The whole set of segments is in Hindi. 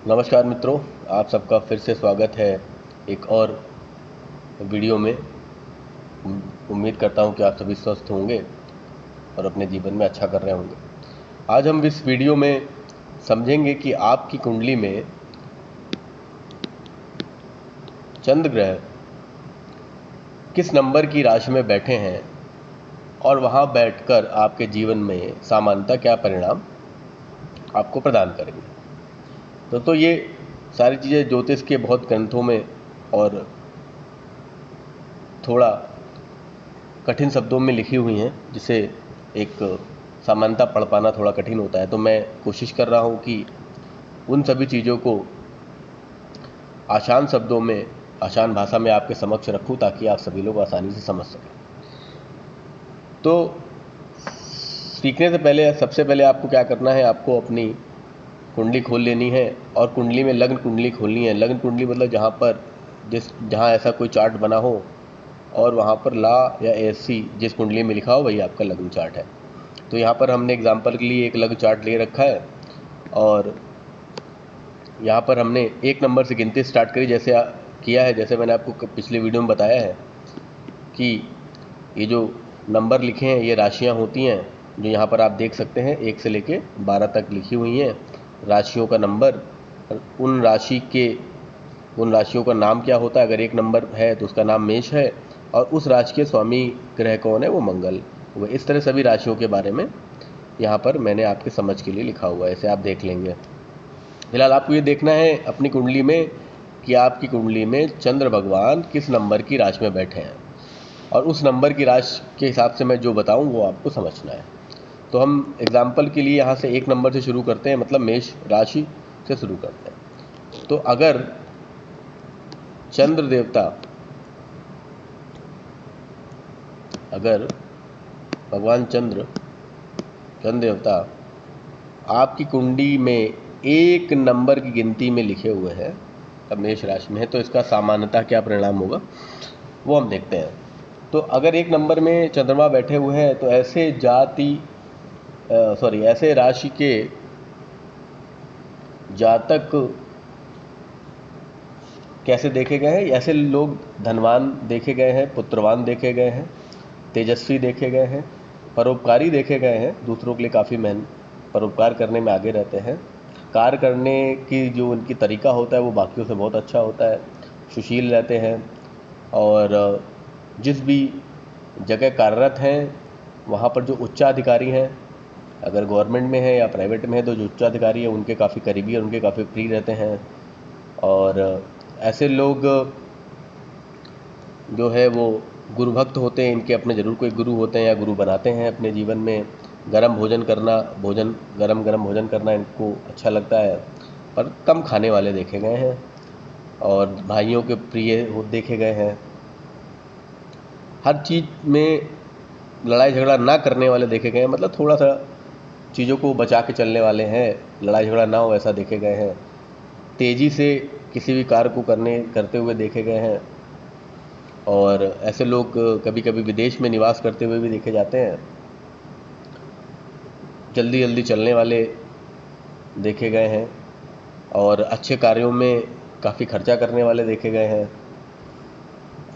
नमस्कार मित्रों, आप सबका फिर से स्वागत है एक और वीडियो में। उम्मीद करता हूं कि आप सभी स्वस्थ होंगे और अपने जीवन में अच्छा कर रहे होंगे। आज हम इस वीडियो में समझेंगे कि आपकी कुंडली में चंद्र ग्रह किस नंबर की राशि में बैठे हैं और वहां बैठकर आपके जीवन में सामान्यतः क्या परिणाम आपको प्रदान करेंगे। तो ये सारी चीज़ें ज्योतिष के बहुत ग्रंथों में और थोड़ा कठिन शब्दों में लिखी हुई हैं, जिसे एक सामान्यतः पढ़ पाना थोड़ा कठिन होता है। तो मैं कोशिश कर रहा हूं कि उन सभी चीज़ों को आसान शब्दों में, आसान भाषा में आपके समक्ष रखूं, ताकि आप सभी लोग आसानी से समझ सकें। तो सीखने से पहले सबसे पहले आपको क्या करना है, आपको अपनी कुंडली खोल लेनी है और कुंडली में लग्न कुंडली खोलनी है। लग्न कुंडली मतलब जहाँ ऐसा कोई चार्ट बना हो और वहाँ पर ला या एसी जिस कुंडली में लिखा हो वही आपका लग्न चार्ट है। तो यहाँ पर हमने एग्जाम्पल के लिए एक लग्न चार्ट ले रखा है और यहाँ पर हमने एक नंबर से गिनती स्टार्ट करी, किया है। जैसे मैंने आपको पिछले वीडियो में बताया है कि ये जो नंबर लिखे हैं ये राशियाँ होती हैं, जो यहाँ पर आप देख सकते हैं 1 से लेके 12 तक लिखी हुई हैं राशियों का नंबर। उन राशियों का नाम क्या होता है। अगर एक नंबर है तो उसका नाम मेष है और उस राशि के स्वामी ग्रह कौन है, वो मंगल हुए। इस तरह सभी राशियों के बारे में यहाँ पर मैंने आपके समझ के लिए लिखा हुआ है, इसे आप देख लेंगे। फिलहाल आपको ये देखना है अपनी कुंडली में कि आपकी कुंडली में चंद्र भगवान किस नंबर की राशि में बैठे हैं, और उस नंबर की राशि के हिसाब से मैं जो बताऊं वो आपको समझना है। तो हम एग्जाम्पल के लिए यहाँ से एक नंबर से शुरू करते हैं, मतलब मेष राशि से शुरू करते हैं। तो अगर चंद्र देवता, अगर भगवान चंद्र देवता आपकी कुंडली में एक नंबर की गिनती में लिखे हुए हैं, अब मेष राशि में है, तो इसका सामान्यतः क्या परिणाम होगा वो हम देखते हैं। तो अगर एक नंबर में चंद्रमा बैठे हुए हैं तो ऐसे राशि के जातक कैसे देखे गए हैं। ऐसे लोग धनवान देखे गए हैं, पुत्रवान देखे गए हैं, तेजस्वी देखे गए हैं, परोपकारी देखे गए हैं, दूसरों के लिए काफ़ी परोपकार करने में आगे रहते हैं। कार्य करने की जो उनकी तरीका होता है वो बाकियों से बहुत अच्छा होता है, सुशील रहते हैं और जिस भी जगह कार्यरत हैं वहाँ पर जो उच्चाधिकारी हैं, अगर गवर्नमेंट में है या प्राइवेट में है, तो जो उच्चाधिकारी है उनके काफ़ी करीबी और उनके काफ़ी प्रिय रहते हैं। और ऐसे लोग जो है वो गुरु भक्त होते हैं, इनके अपने ज़रूर कोई गुरु होते हैं या गुरु बनाते हैं अपने जीवन में। गरम गरम भोजन करना इनको अच्छा लगता है, पर कम खाने वाले देखे गए हैं और भाइयों के प्रिय देखे गए हैं। हर चीज़ में लड़ाई झगड़ा ना करने वाले देखे गए हैं, मतलब थोड़ा सा चीज़ों को बचा के चलने वाले हैं, लड़ाई झगड़ा ना हो ऐसा देखे गए हैं। तेज़ी से किसी भी कार्य को करते हुए देखे गए हैं और ऐसे लोग कभी कभी विदेश में निवास करते हुए भी देखे जाते हैं। जल्दी जल्दी चलने वाले देखे गए हैं और अच्छे कार्यों में काफ़ी खर्चा करने वाले देखे गए हैं।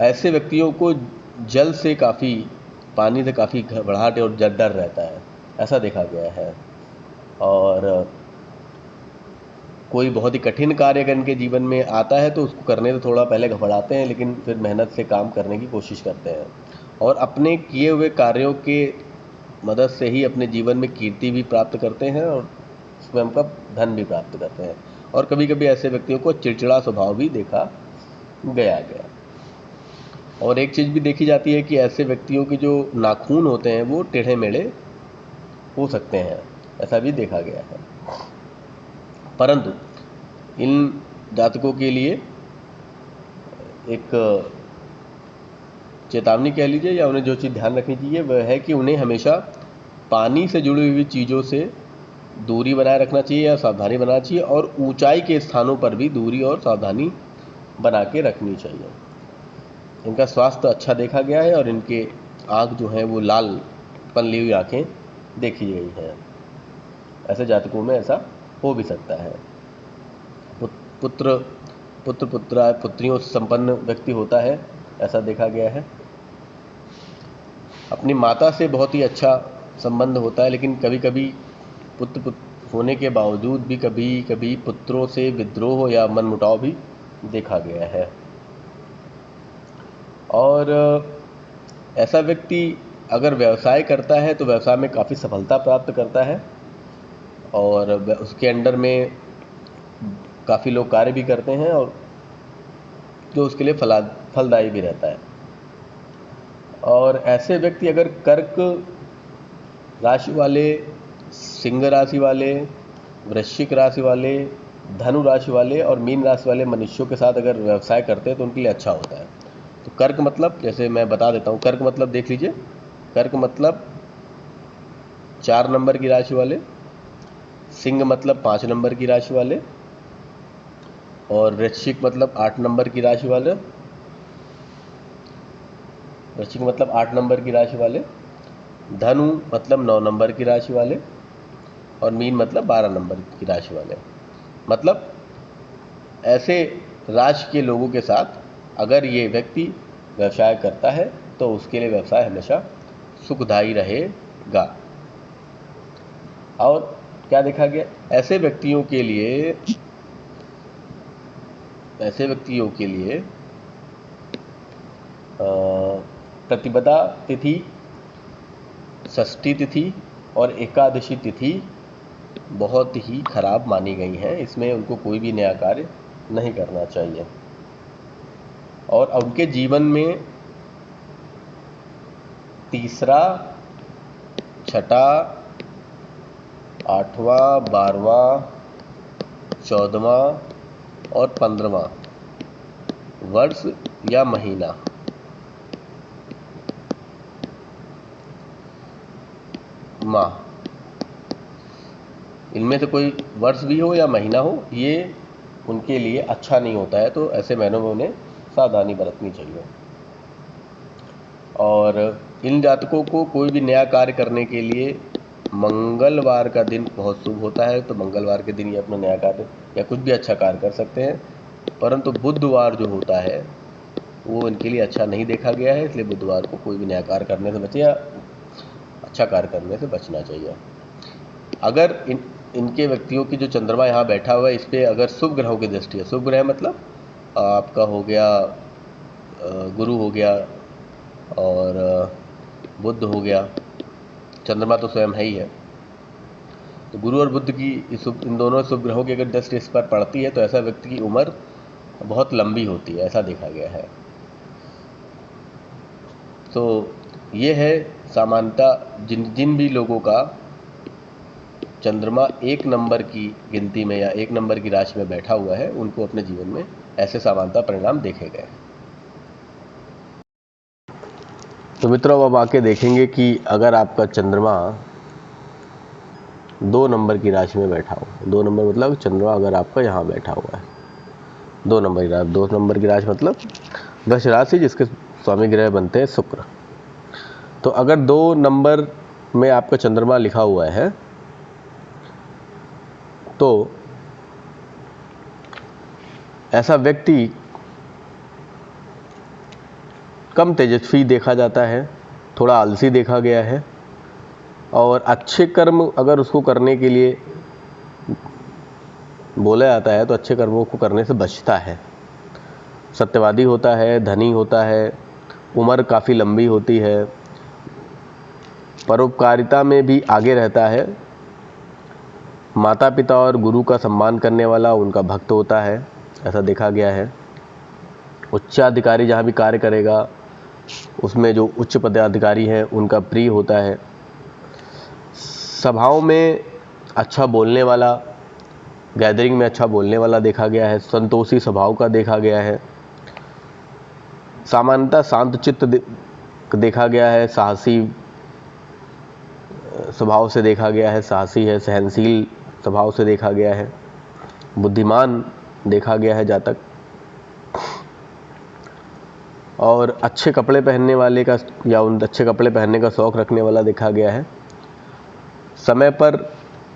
ऐसे व्यक्तियों को जल से काफ़ी, पानी से काफ़ी घबराहट और डर रहता है, ऐसा देखा गया है। और कोई बहुत ही कठिन कार्य अगर इनके जीवन में आता है तो उसको करने से थोड़ा पहले घबराते हैं, लेकिन फिर मेहनत से काम करने की कोशिश करते हैं और अपने किए हुए कार्यों के मदद से ही अपने जीवन में कीर्ति भी प्राप्त करते हैं और स्वयं का धन भी प्राप्त करते हैं। और कभी कभी ऐसे व्यक्तियों को चिड़चिड़ा स्वभाव भी देखा गया। और एक चीज़ भी देखी जाती है कि ऐसे व्यक्तियों के जो नाखून होते हैं वो टेढ़े मेढ़े हो सकते हैं, ऐसा भी देखा गया है। परंतु इन जातकों के लिए एक चेतावनी कह लीजिए, या उन्हें जो चीज़ ध्यान रखनी चाहिए वह है कि उन्हें हमेशा पानी से जुड़ी हुई चीज़ों से दूरी बनाए रखना चाहिए या सावधानी बनाना चाहिए, और ऊंचाई के स्थानों पर भी दूरी और सावधानी बना के रखनी चाहिए। इनका स्वास्थ्य अच्छा देखा गया है और इनके आँख जो हैं वो लाल पनली हुई आँखें देखी गई हैं। ऐसे जातकों में ऐसा हो भी सकता है। पुत्र पुत्रियों से संपन्न व्यक्ति होता है, ऐसा देखा गया है। अपनी माता से बहुत ही अच्छा संबंध होता है, लेकिन कभी कभी पुत्र होने के बावजूद भी कभी कभी पुत्रों से विद्रोह या मनमुटाव भी देखा गया है। और ऐसा व्यक्ति अगर व्यवसाय करता है तो व्यवसाय में काफ़ी सफलता प्राप्त करता है और उसके अंडर में काफ़ी लोग कार्य भी करते हैं और जो उसके लिए फलदायी भी रहता है। और ऐसे व्यक्ति अगर कर्क राशि वाले, सिंह राशि वाले, वृश्चिक राशि वाले, धनु राशि वाले और मीन राशि वाले मनुष्यों के साथ अगर व्यवसाय करते हैं तो उनके लिए अच्छा होता है। तो कर्क मतलब, जैसे मैं बता देता हूँ, कर्क मतलब देख लीजिए, कर्क मतलब 4 नंबर की राशि वाले, सिंह मतलब 5 नंबर की राशि वाले, और वृश्चिक मतलब 8 नंबर की राशि वाले, वृश्चिक मतलब 8 नंबर की राशि वाले, धनु मतलब 9 नंबर की राशि वाले और मीन मतलब 12 नंबर की राशि वाले। मतलब ऐसे राशि के लोगों के साथ अगर ये व्यक्ति व्यवसाय करता है तो उसके लिए व्यवसाय हमेशा सुखदायी रहेगा। और क्या देखा गया, ऐसे व्यक्तियों के लिए प्रतिपदा तिथि, षष्ठी तिथि और एकादशी तिथि बहुत ही खराब मानी गई हैं। इसमें उनको कोई भी नया कार्य नहीं करना चाहिए। और उनके जीवन में तीसरा, छठा, 8वां, 12वां, 14वां और 15वां वर्ष या महीना माह, इनमें से कोई वर्ष भी हो या महीना हो, ये उनके लिए अच्छा नहीं होता है। तो ऐसे महीनों में उन्हें सावधानी बरतनी चाहिए। और इन जातकों को कोई भी नया कार्य करने के लिए मंगलवार का दिन बहुत शुभ होता है। तो मंगलवार के दिन ये अपना नया कार्य या कुछ भी अच्छा कार्य कर सकते हैं। परंतु बुधवार जो होता है वो इनके लिए अच्छा नहीं देखा गया है, इसलिए बुधवार को कोई भी नया कार्य करने से बचे या अच्छा कार्य करने से बचना चाहिए। अगर इनके व्यक्तियों की जो चंद्रमा यहाँ बैठा हुआ है, इस पर अगर शुभ ग्रहों की दृष्टि है, शुभ ग्रह मतलब आपका हो गया गुरु हो गया और बुध हो गया, चंद्रमा तो स्वयं है ही है। तो गुरु और बुध की इन दोनों शुभ ग्रहों की अगर दृष्टि इस पर पड़ती है तो ऐसा व्यक्ति की उम्र बहुत लंबी होती है, ऐसा देखा गया है। तो ये है सामान्यतः जिन भी लोगों का चंद्रमा 1 नंबर की गिनती में या 1 नंबर की राशि में बैठा हुआ है, उनको अपने जीवन में ऐसे सामान्यतः परिणाम देखे गए। तो मित्रों, अब आके देखेंगे कि अगर आपका चंद्रमा 2 नंबर की राशि में बैठा हो, 2 नंबर मतलब चंद्रमा अगर आपका यहाँ बैठा हुआ है 2 नंबर की राशि मतलब वृष राशि, जिसके स्वामी ग्रह बनते हैं शुक्र। तो अगर 2 नंबर में आपका चंद्रमा लिखा हुआ है तो ऐसा व्यक्ति कम तेजस्वी देखा जाता है, थोड़ा आलसी देखा गया है और अच्छे कर्म अगर उसको करने के लिए बोला जाता है तो अच्छे कर्मों को करने से बचता है। सत्यवादी होता है, धनी होता है, उम्र काफ़ी लंबी होती है, परोपकारिता में भी आगे रहता है, माता पिता और गुरु का सम्मान करने वाला उनका भक्त होता है, ऐसा देखा गया है। उच्चाधिकारी जहाँ भी कार्य करेगा उसमें जो उच्च पदाधिकारी हैं उनका प्रिय होता है। सभाओं में अच्छा बोलने वाला, गैदरिंग में अच्छा बोलने वाला देखा गया है, संतोषी स्वभाव का देखा गया है, सामान्यतः शांत चित्त देखा गया है, साहसी स्वभाव से देखा गया है, साहसी है, सहनशील स्वभाव से देखा गया है, बुद्धिमान देखा गया है जातक, और अच्छे कपड़े पहनने वाले का या उन अच्छे कपड़े पहनने का शौक़ रखने वाला देखा गया है। समय पर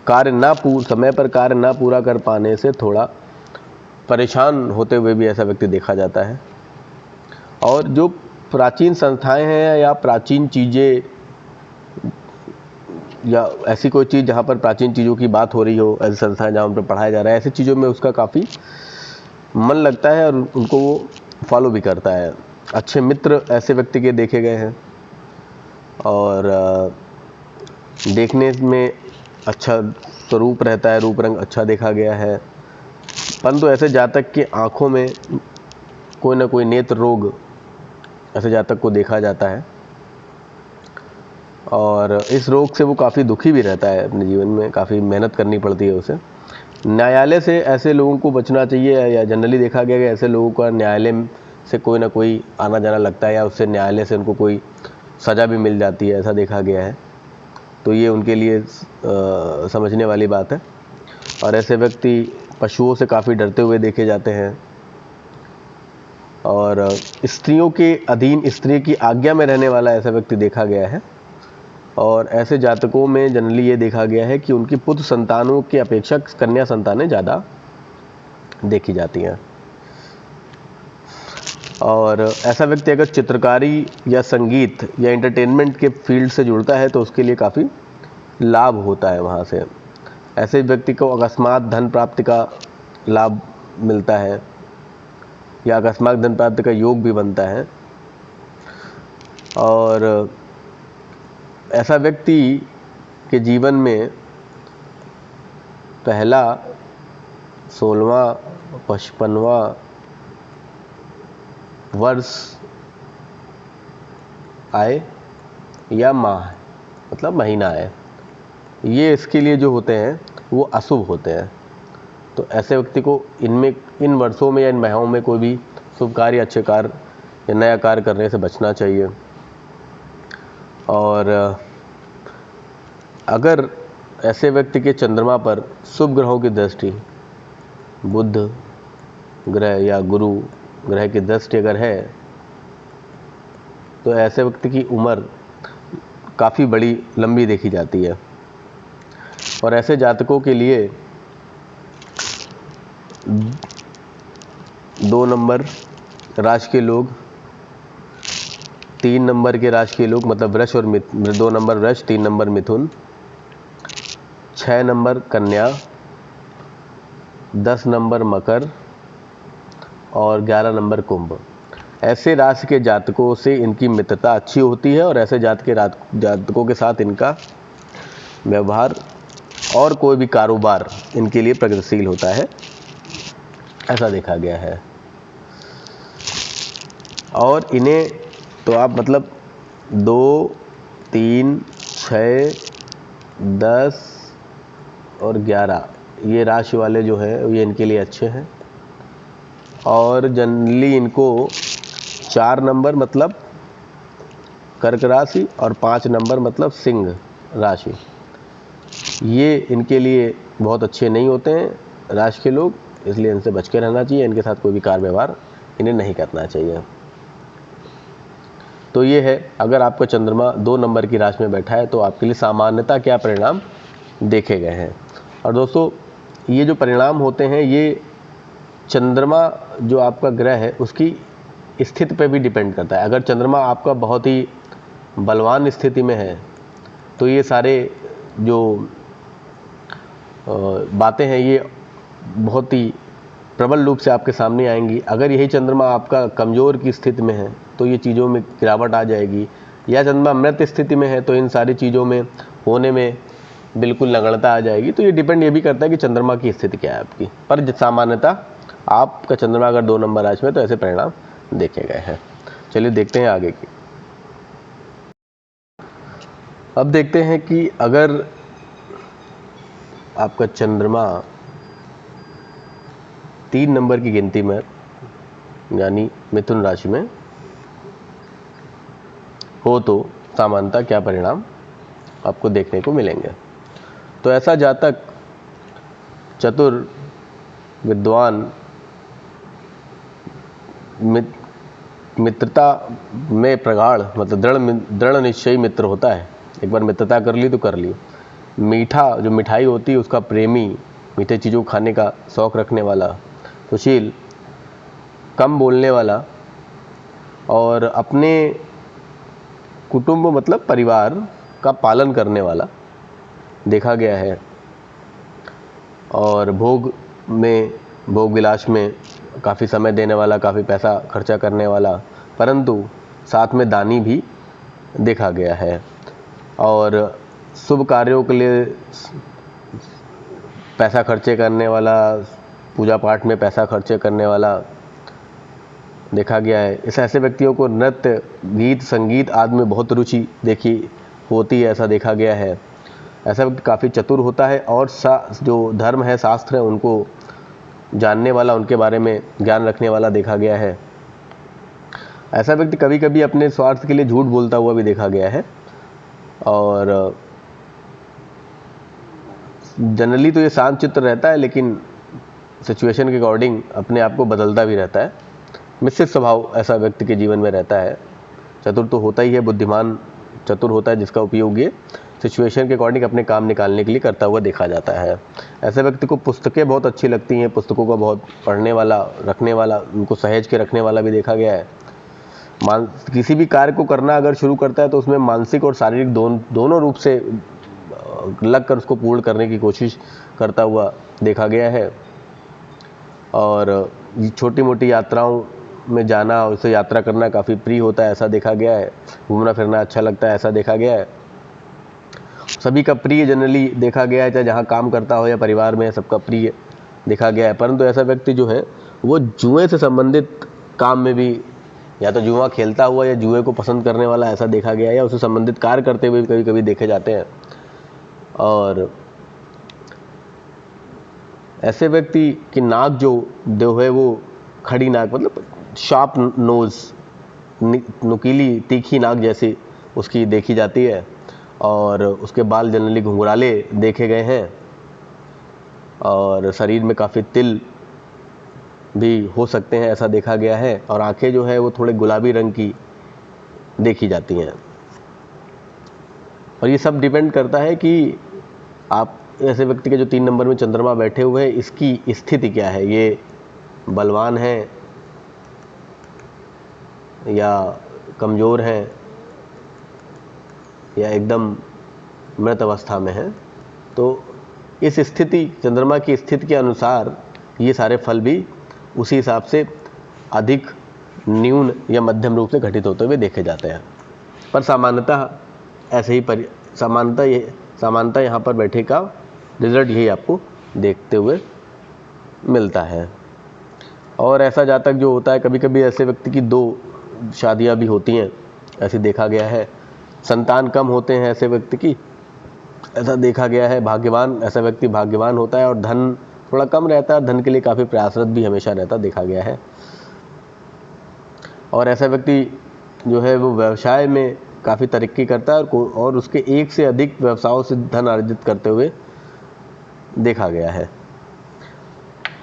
कार्य ना पूरा कर पाने से थोड़ा परेशान होते हुए भी ऐसा व्यक्ति देखा जाता है। और जो प्राचीन संस्थाएं हैं या प्राचीन चीज़ें या ऐसी कोई चीज़ जहाँ पर प्राचीन चीज़ों की बात हो रही हो, ऐसी संस्थाएं जहाँ पर पढ़ाया जा रहा है, ऐसी चीज़ों में उसका काफ़ी मन लगता है और उनको वो फॉलो भी करता है। अच्छे मित्र ऐसे व्यक्ति के देखे गए हैं और देखने में अच्छा स्वरूप रहता है, रूप रंग अच्छा देखा गया है। परंतु ऐसे जातक के आँखों में कोई ना कोई नेत्र रोग ऐसे जातक को देखा जाता है और इस रोग से वो काफ़ी दुखी भी रहता है, अपने जीवन में काफ़ी मेहनत करनी पड़ती है उसे। न्यायालय से ऐसे लोगों को बचना चाहिए, या जनरली देखा गया कि ऐसे लोगों का न्यायालय से कोई ना कोई आना जाना लगता है या उससे न्यायालय से उनको कोई सज़ा भी मिल जाती है, ऐसा देखा गया है। तो ये उनके लिए समझने वाली बात है। और ऐसे व्यक्ति पशुओं से काफ़ी डरते हुए देखे जाते हैं और स्त्रियों के अधीन, स्त्री की आज्ञा में रहने वाला ऐसा व्यक्ति देखा गया है। और ऐसे जातकों में जनरली ये देखा गया है कि उनकी पुत्र संतानों की अपेक्षा कन्या संतानें ज़्यादा देखी जाती हैं। और ऐसा व्यक्ति अगर चित्रकारी या संगीत या एंटरटेनमेंट के फील्ड से जुड़ता है तो उसके लिए काफ़ी लाभ होता है वहाँ से। ऐसे व्यक्ति को अकस्मात धन प्राप्ति का लाभ मिलता है या अकस्मात धन प्राप्ति का योग भी बनता है। और ऐसा व्यक्ति के जीवन में पहला, 16वां, 55वां वर्ष आए या माह, मतलब महीना आए, ये इसके लिए जो होते हैं वो अशुभ होते हैं। तो ऐसे व्यक्ति को इन वर्षों में या इन माहों में कोई भी शुभ कार्य, अच्छे कार्य या नया कार्य करने से बचना चाहिए। और अगर ऐसे व्यक्ति के चंद्रमा पर शुभ ग्रहों की दृष्टि, बुध ग्रह या गुरु ग्रह की दृष्टि अगर है, तो ऐसे व्यक्ति की उम्र काफ़ी बड़ी लंबी देखी जाती है। और ऐसे जातकों के लिए 2 नंबर राशि के लोग, 3 नंबर के राशि के लोग, मतलब वृष और 2 नंबर वृष, 3 नंबर मिथुन, 6 नंबर कन्या, 10 नंबर मकर और 11 नंबर कुंभ, ऐसे राशि के जातकों से इनकी मित्रता अच्छी होती है और ऐसे जातकों के साथ इनका व्यवहार और कोई भी कारोबार इनके लिए प्रगतिशील होता है, ऐसा देखा गया है। और इन्हें तो आप मतलब 2, 3, 6, 10 और 11 ये राशि वाले जो हैं ये इनके लिए अच्छे हैं। और जनरली इनको 4 नंबर मतलब कर्क राशि और 5 नंबर मतलब सिंह राशि, ये इनके लिए बहुत अच्छे नहीं होते हैं राशि के लोग, इसलिए इनसे बच के रहना चाहिए। इनके साथ कोई भी कार्य व्यवहार इन्हें नहीं करना चाहिए। तो ये है, अगर आपका चंद्रमा 2 नंबर की राशि में बैठा है तो आपके लिए सामान्यतः क्या परिणाम देखे गए हैं। और दोस्तों, ये जो परिणाम होते हैं ये चंद्रमा जो आपका ग्रह है उसकी स्थिति पे भी डिपेंड करता है। अगर चंद्रमा आपका बहुत ही बलवान स्थिति में है तो ये सारे जो बातें हैं ये बहुत ही प्रबल रूप से आपके सामने आएंगी। अगर यही चंद्रमा आपका कमज़ोर की स्थिति में है तो ये चीज़ों में गिरावट आ जाएगी, या चंद्रमा मृत स्थिति में है तो इन सारी चीज़ों में होने में बिल्कुल नगण्यता आ जाएगी। तो ये डिपेंड ये भी करता है कि चंद्रमा की स्थिति क्या है आपकी। पर सामान्यतः आपका चंद्रमा अगर 2 नंबर राशि में तो ऐसे परिणाम देखे गए हैं। चलिए देखते हैं आगे की। अब देखते हैं कि अगर आपका चंद्रमा 3 नंबर की गिनती में यानी मिथुन राशि में हो तो सामान्यतः क्या परिणाम आपको देखने को मिलेंगे। तो ऐसा जातक चतुर, विद्वान, मित्रता में प्रगाढ़, मतलब दृढ़ निश्चयी मित्र होता है। एक बार मित्रता कर ली तो कर ली। मीठा, जो मिठाई होती है उसका प्रेमी, मीठे चीज़ों खाने का शौक़ रखने वाला, सुशील, कम बोलने वाला और अपने कुटुंब मतलब परिवार का पालन करने वाला देखा गया है। और भोग विलास में काफ़ी समय देने वाला, काफ़ी पैसा खर्चा करने वाला, परंतु साथ में दानी भी देखा गया है। और शुभ कार्यों के लिए पैसा खर्चे करने वाला, पूजा पाठ में पैसा खर्चे करने वाला देखा गया है। इस ऐसे व्यक्तियों को नृत्य, गीत, संगीत आदि में बहुत रुचि देखी होती है, ऐसा देखा गया है। ऐसा व्यक्ति काफ़ी चतुर होता है और जो धर्म है, शास्त्र है, उनको जानने वाला, उनके बारे में ज्ञान रखने वाला देखा गया है। ऐसा व्यक्ति कभी कभी अपने स्वार्थ के लिए झूठ बोलता हुआ भी देखा गया है। और जनरली तो ये शांत चित्त रहता है, लेकिन सिचुएशन के अकॉर्डिंग अपने आप को बदलता भी रहता है। मिश्रित स्वभाव ऐसा व्यक्ति के जीवन में रहता है। चतुर तो होता ही है, बुद्धिमान चतुर होता है, जिसका उपयोग ये सिचुएशन के अकॉर्डिंग अपने काम निकालने के लिए करता हुआ देखा जाता है। ऐसे व्यक्ति को पुस्तकें बहुत अच्छी लगती हैं, पुस्तकों का बहुत पढ़ने वाला, रखने वाला, उनको सहेज के रखने वाला भी देखा गया है। किसी भी कार्य को करना अगर शुरू करता है तो उसमें मानसिक और शारीरिक दोनों रूप से लग कर उसको पूर्ण करने की कोशिश करता हुआ देखा गया है। और छोटी मोटी यात्राओं में जाना, उससे यात्रा करना काफ़ी प्रिय होता है, ऐसा देखा गया है। घूमना फिरना अच्छा लगता है, ऐसा देखा गया है। सभी का प्रिय जनरली देखा गया है, चाहे जहाँ काम करता हो या परिवार में, सबका प्रिय देखा गया है। परंतु ऐसा व्यक्ति जो है वो जुए से संबंधित काम में भी या तो जुआ खेलता हुआ या जुए को पसंद करने वाला ऐसा देखा गया है, या उससे संबंधित कार्य करते हुए कभी कभी देखे जाते हैं। और ऐसे व्यक्ति की नाक जो है वो खड़ी नाक, मतलब शार्प नोज, नुकीली तीखी नाक जैसी उसकी देखी जाती है। और उसके बाल जनरली घुंघराले देखे गए हैं। और शरीर में काफ़ी तिल भी हो सकते हैं, ऐसा देखा गया है। और आंखें जो है वो थोड़े गुलाबी रंग की देखी जाती हैं। और ये सब डिपेंड करता है कि आप ऐसे व्यक्ति के जो 3 नंबर में चंद्रमा बैठे हुए हैं, इसकी स्थिति क्या है, ये बलवान है या कमज़ोर है या एकदम मृत अवस्था में है। तो इस स्थिति, चंद्रमा की स्थिति के अनुसार ये सारे फल भी उसी हिसाब से अधिक, न्यून या मध्यम रूप से घटित होते हुए देखे जाते हैं। पर सामान्यतः ऐसे ही सामान्यतः यहाँ पर बैठे का रिजल्ट यही आपको देखते हुए मिलता है। और ऐसा जातक जो होता है, कभी कभी ऐसे व्यक्ति की 2 शादियाँ भी होती हैं, ऐसे देखा गया है। संतान कम होते हैं ऐसे व्यक्ति की, ऐसा देखा गया है। भाग्यवान, ऐसा व्यक्ति भाग्यवान होता है। और धन थोड़ा कम रहता है, धन के लिए काफ़ी प्रयासरत भी हमेशा रहता देखा गया है। और ऐसा व्यक्ति जो है वो व्यवसाय में काफ़ी तरक्की करता है और उसके एक से अधिक व्यवसायों से धन अर्जित करते हुए देखा गया है।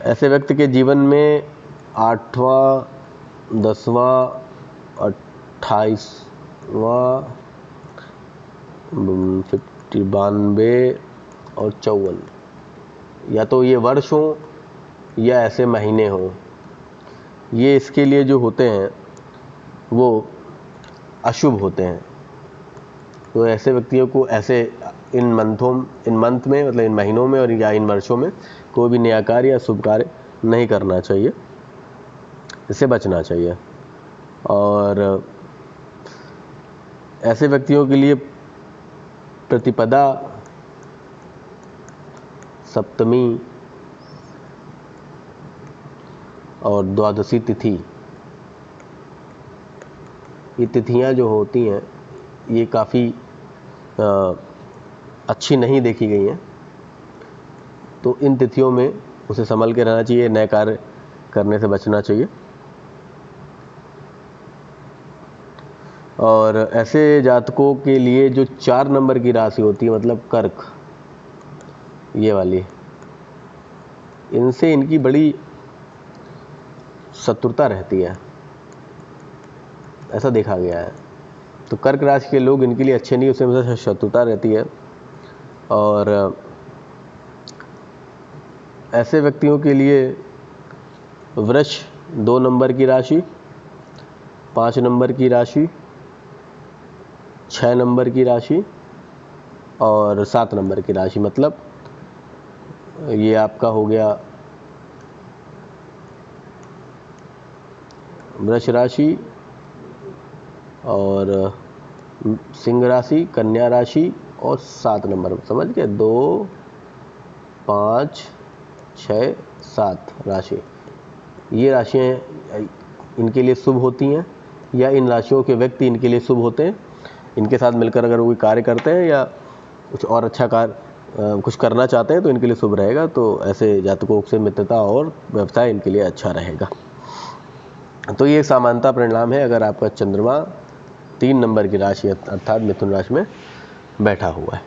ऐसे व्यक्ति के जीवन में 8वां, 10वां, 28वां, 92 और 54, या तो ये वर्ष हो या ऐसे महीने हो, ये इसके लिए जो होते हैं वो अशुभ होते हैं। तो ऐसे व्यक्तियों को ऐसे इन मंथ में, मतलब इन महीनों में और या इन वर्षों में कोई भी नया कार्य या शुभ कार्य नहीं करना चाहिए, इससे बचना चाहिए। और ऐसे व्यक्तियों के लिए प्रतिपदा, सप्तमी और द्वादशी तिथि, ये तिथियां जो होती हैं ये काफ़ी अच्छी नहीं देखी गई हैं। तो इन तिथियों में उसे संभल के रहना चाहिए, नए कार्य करने से बचना चाहिए। और ऐसे जातकों के लिए जो 4 नंबर की राशि होती है, मतलब कर्क, ये वाली, इनसे इनकी बड़ी शत्रुता रहती है, ऐसा देखा गया है। तो कर्क राशि के लोग, इनके लिए अच्छे नहीं, उसमें शत्रुता रहती है। और ऐसे व्यक्तियों के लिए वृष 2 नंबर की राशि, 5 नंबर की राशि, 6 नंबर की राशि और 7 नंबर की राशि। मतलब ये आपका हो गया वृष राशि और सिंह राशि, कन्या राशि और 7 नंबर, समझ गए? 2, 5, 6, 7 राशि। ये राशियाँ इनके लिए शुभ होती हैं, या इन राशियों के व्यक्ति इनके लिए शुभ होते हैं। इनके साथ मिलकर अगर कोई कार्य करते हैं या कुछ और अच्छा कार्य कुछ करना चाहते हैं तो इनके लिए शुभ रहेगा। तो ऐसे जातकों से मित्रता और व्यवसाय इनके लिए अच्छा रहेगा। तो ये सामान्यता परिणाम है अगर आपका चंद्रमा 3 नंबर की राशि अर्थात मिथुन राशि में बैठा हुआ है।